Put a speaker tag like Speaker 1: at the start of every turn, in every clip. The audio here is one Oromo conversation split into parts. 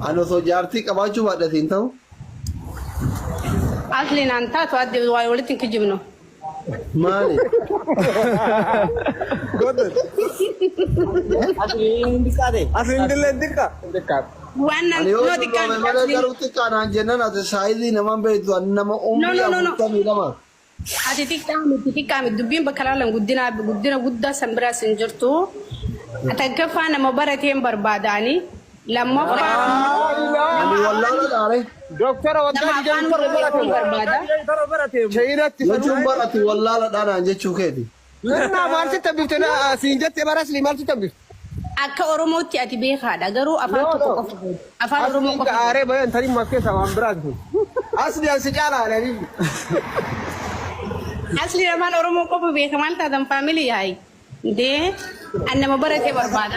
Speaker 1: أنا صجارتي كباجو بعد تنتو
Speaker 2: أصلي أنت تودي واي ولتين كجبنو
Speaker 1: مالي
Speaker 3: قدر أصلي دكا
Speaker 2: وانا
Speaker 1: أنا
Speaker 2: نو
Speaker 1: يوم
Speaker 2: دي كان
Speaker 1: ما لا كروتي كان عندنا هذا سايدي نمان بيتو أنما أمي أبو تامي لما
Speaker 2: atitik kami dubin bakalalan gudina gudda sambra sinjirtu atagafa na mabaratin barbadani lamma fa
Speaker 1: أنا والله لا عليه
Speaker 3: دكتور وداني دكتور براتي شيرات
Speaker 1: يجوم براتي والله لا أنا عندي شو كذي
Speaker 3: لنا مالتي تبيتنا سينجت براسي مالتي تبيت
Speaker 2: akka oromootti ati beekaadha garuu afaan tokko qofa afaan oromoo
Speaker 3: أصلي
Speaker 2: qofa
Speaker 3: كأري بين تري ما كيس أمام براتي أصلي أنسجالا على
Speaker 2: asli afaan oromoo qofa beeka maal taatan faamilii yaay dee anna mabarate barbaada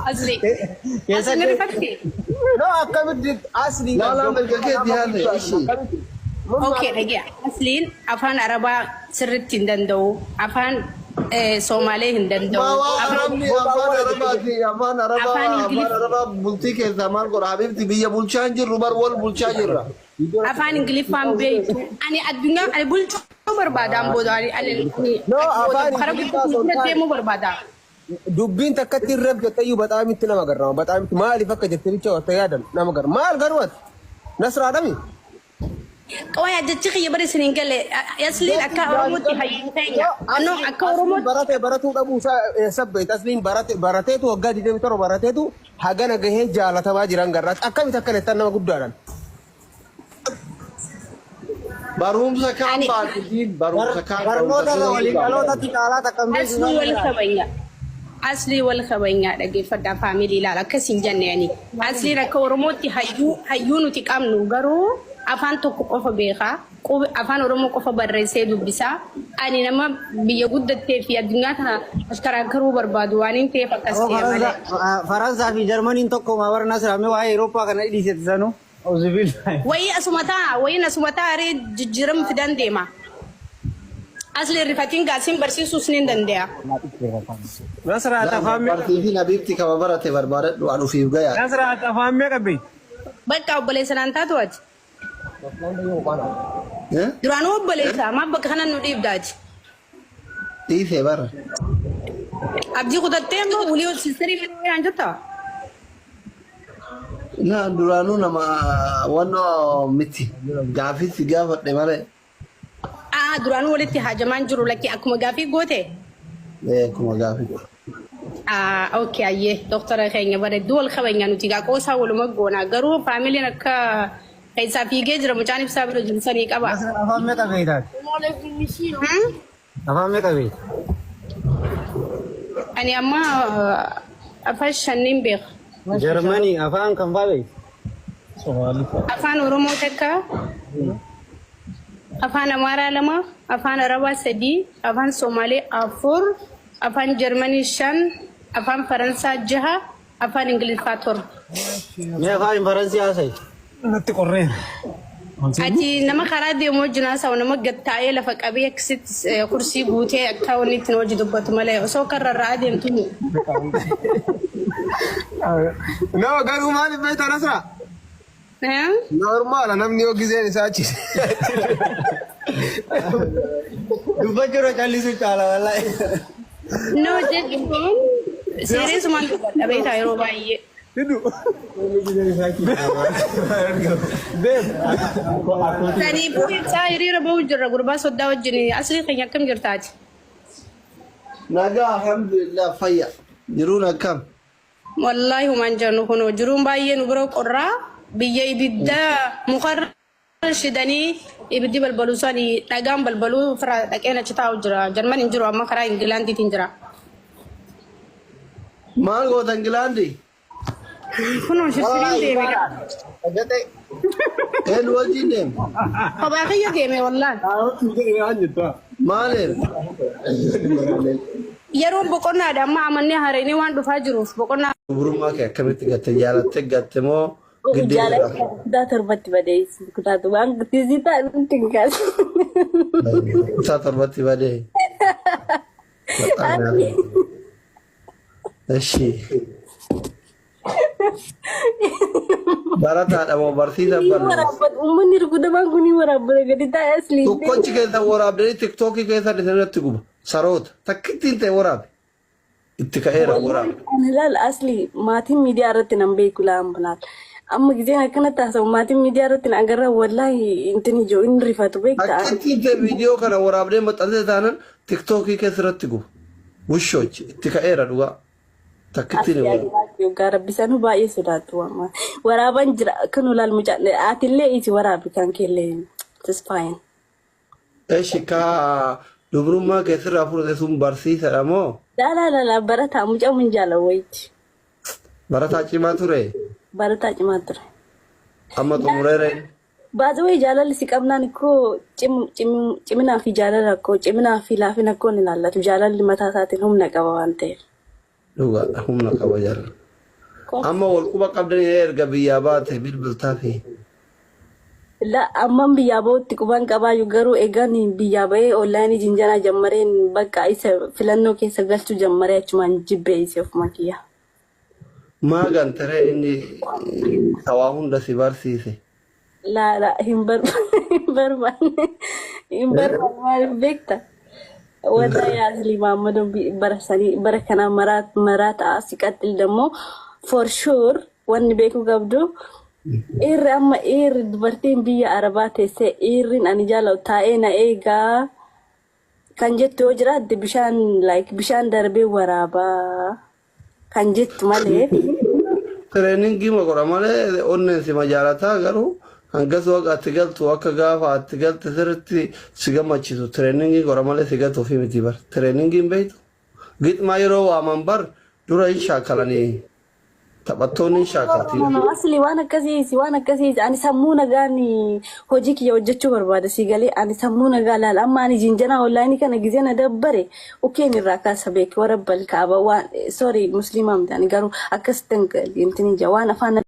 Speaker 2: asli asli rifatti
Speaker 3: لا أكمل أصلي
Speaker 1: لا لا بالكذي هذا إيش
Speaker 2: okay dhagiya asliin afaan arabaa sirritti hin danda'u afaan somaalee hin danda'u
Speaker 1: أفهمني أفان أربا بولتيك زمان قر حبيبتي بيا بولشان جر روبر وول بولشان جر
Speaker 2: afaan ingiliffaan beektu ani addunyaa ani bulchuu barbaadaan boodaarii
Speaker 3: No, afaan
Speaker 2: karaa guddina deemuu barbaada.
Speaker 3: dubbiin takkatti irreef jettee bataam itti nama garraa bataam itti maaliif akka jettee bicha wata yaadan nama garra maal garwaat nasraadhami
Speaker 2: Kawaya jechi khiyya bari sinin galle asliin akka oromootti hayyin teenya anno akka oromootti
Speaker 3: baratuu dhabuu isaa sabbe tasliin barateetu waggaa 27 barateetu hagana gahee jaalatamaa jiran garraat akkamitti akka nettan nama guddaadhaan
Speaker 1: barumsa kan baadhiin barumsa kan
Speaker 3: barnoota waliin dhalootatti caalaa takkam
Speaker 2: asli wal kabanya asli wal kabanya dhageeffadhaa faamilii ilaala akkasiin jenne yani asliin akka oromootti hayyuu nuti qabnu garuu afaan tokko qofa beekaa afaan oromoo qofa barreessee dubbisaa ani nama biyya guddattee fi addunyaa kana ashkaraakkaruu barbaadu waan hin ta'eef akkas ta'e malee.
Speaker 4: Faransaa fi Jarmaniin tokko maabara nasraame waa'ee Awurooppaa kana dhiisee sanu.
Speaker 2: Wayii asumataa aree jijjiiramu fidan deema. Asli rifatiin gaasiin barsiisuus ni danda'a.
Speaker 3: nasraat afaan meeqa
Speaker 1: barsiifi nabiibti kama barate barbaadadhu an ufiif gaya
Speaker 3: nasraat afaan meeqa bee
Speaker 2: Bakka obboleessanaan taatu ati. Duraanuu obboleessa amma bakka kanan nu dhiibdaati.
Speaker 1: dhiisee bara
Speaker 2: Abdii kutattee amma ulii siistarii fiduu yaan jirta.
Speaker 1: na duraanuu nama wannoo miti gaafisi gaafadhe malee
Speaker 2: Duraanuu walitti haajamaan jiru lakkii akkuma gaafii goote.
Speaker 1: kuma gaafii
Speaker 2: Okay ayyee doktora keenya bareedduu wal qabanya nuti gaa qoosaa waluma goona garuu faamiliin akka keessaa fiigee jira mucaan ibsaa bira jinsanii qaba.
Speaker 4: Afaan meeqa beektaa? Afaan meeqa beektaa?
Speaker 2: Ani amma afaan shanniin beeka.
Speaker 4: Jarmanii afaan kam fa'aa beektaa?
Speaker 2: Afaan Oromoo takka, afaan Amaaraa 2, afaan Arabaa 3, afaan Somaalee 4, afaan Jarmanii 5, afaan Faransaa 6, afaan Ingiliffaa 7.
Speaker 4: Mee afaan Faransaa haasa'e?
Speaker 3: natti qorreen
Speaker 2: Ati nama karaa deemu wajjin haasa'u nama gattaa'ee lafa qabee akkasitti kursii guutee akka wanni ittiin hojii dubbatu malee osoo karrarraa adeemtu.
Speaker 3: nama garuu maaliif beektaa nasraa normaala namni yoo gizeen isaa achi
Speaker 4: Dubbachuu callisuu caala wallaahi.
Speaker 2: No jechuun seereesumaan dubbadha beektaa yeroo baay'ee.
Speaker 3: Hidu.
Speaker 2: Sanii bu'insaa hiriira bahuu jirra gurbaa soddaa wajjin asli keenya akkam jirtaati?
Speaker 1: nagaa alhamdulillah fayya jiruun akkam
Speaker 2: Wallaahi humaan jennu kunoo jiruun baay'ee nu bira qorraa biyya ibidda mukarra shidanii ibiddi balbaluu sanii dhagaan balbaluu fira dhaqeen achi taa'u jira. Jarman hin jiru amma karaa Ingilaandiitiin jira.
Speaker 1: maal goota Ingilaandi
Speaker 2: Kunoo shirshiriin deemedha.
Speaker 1: een wajjin deem
Speaker 2: Kophaa kiyya deeme wallaahi.
Speaker 1: maaliif
Speaker 2: Yeroon boqonnaadha amma amannee hareenii waan dhufaa jiruuf boqonnaa.
Speaker 1: burummaa kee akkamitti gatte jaalatte gatte moo
Speaker 5: Dah terbati badai kita tu bang tisita tinggal.
Speaker 1: isaa torbatti badee እሺ barataan amo barsiisa
Speaker 5: Uummanni rukudamaan kun waraabbara gadi taa'e asli.
Speaker 1: tokkochi keessa waraabdanii tiktookii keessa dhisanirratti guba saroota takkittiin ta'e waraabe itti ka'eera waraabe.
Speaker 5: Ani laal asli maatiin miidiyaa irratti nan beeku laambalaal. Amma gizeen akkanatti haasa'u maatiin miidiyaa irratti na agarra wallaahi intini ijoo inni rifatu beektaa.
Speaker 1: Takkittiin ta'e viidiyoo kana waraabdee maxxansee taanan tiktookii keessa irratti guba bushoochi itti ka'eera dhugaa.
Speaker 5: Garabbisanu baay'ee sodaatu amma waraaban jira kan ulaal mucaan aatillee iti waraabi kan keellee it's fine.
Speaker 1: Eeshi ka dubrummaa keessirraa fudhate sun barsiisadha moo?
Speaker 5: La barataa mucaa mun jaalawayti.
Speaker 1: Barataa cimaa ture?
Speaker 5: Barataa cimaa ture.
Speaker 1: Amma xumureere?
Speaker 5: Baazawee jaalalli si qabnaan ikkoo ciminaa fi jaalala akkoo ciminaa fi laafina akkoo ni laallatu jaalalli mataa isaatiin humna qaba waan ta'eef.
Speaker 1: Dhugaadha humna qaba jaalala. Amma wal quba qabdanii erga biyyaa baate bilbiltaa fi.
Speaker 5: La amman biyyaa ba'utti quban qabaayu garuu eegaan biyyaa ba'ee onlaayinii jinjanaa jammareen bakka isa filannoo keessa galchuu jammaree achumaan jibbee isee ofuma kiyya.
Speaker 1: Maa gantaree inni tawaa hunda si barsiise.
Speaker 5: La hin barbaanne maaliif beekta? Wata yaasli Muhammadu bara kana marata siqatil demo for sure wanni beeku qabdu irri amma irri dubartiin biyya arabaa teessee irrin ani jaalatu taa'ee na eegaa kan jettu yoo jiraadde bishaan darbee waraabaa kan jettu malee.
Speaker 1: Treeningii maqora malee onneen si majaalataa garuu hangas waqa ati galtu akka gaafa ati galte sirriitti si gammachiisu treeningii qora malee si galtu ofii miti bar treeningiin beektu gixmaa yeroo waaman bar dura hin shaakalanii taphattoonni hin shaakalti.
Speaker 5: Asli waan akkasii ani sammuu nagaan hojii kiyya hojjechuu barbaada si galee ani sammuu nagaa laala amma ani jinjanaa onlaayinii kana gizee na dabbare ukkeen irraa kaasa beeke warra balkaaba waan sorry musliimaa miti ani garuu akkasitti intini ija waan afaan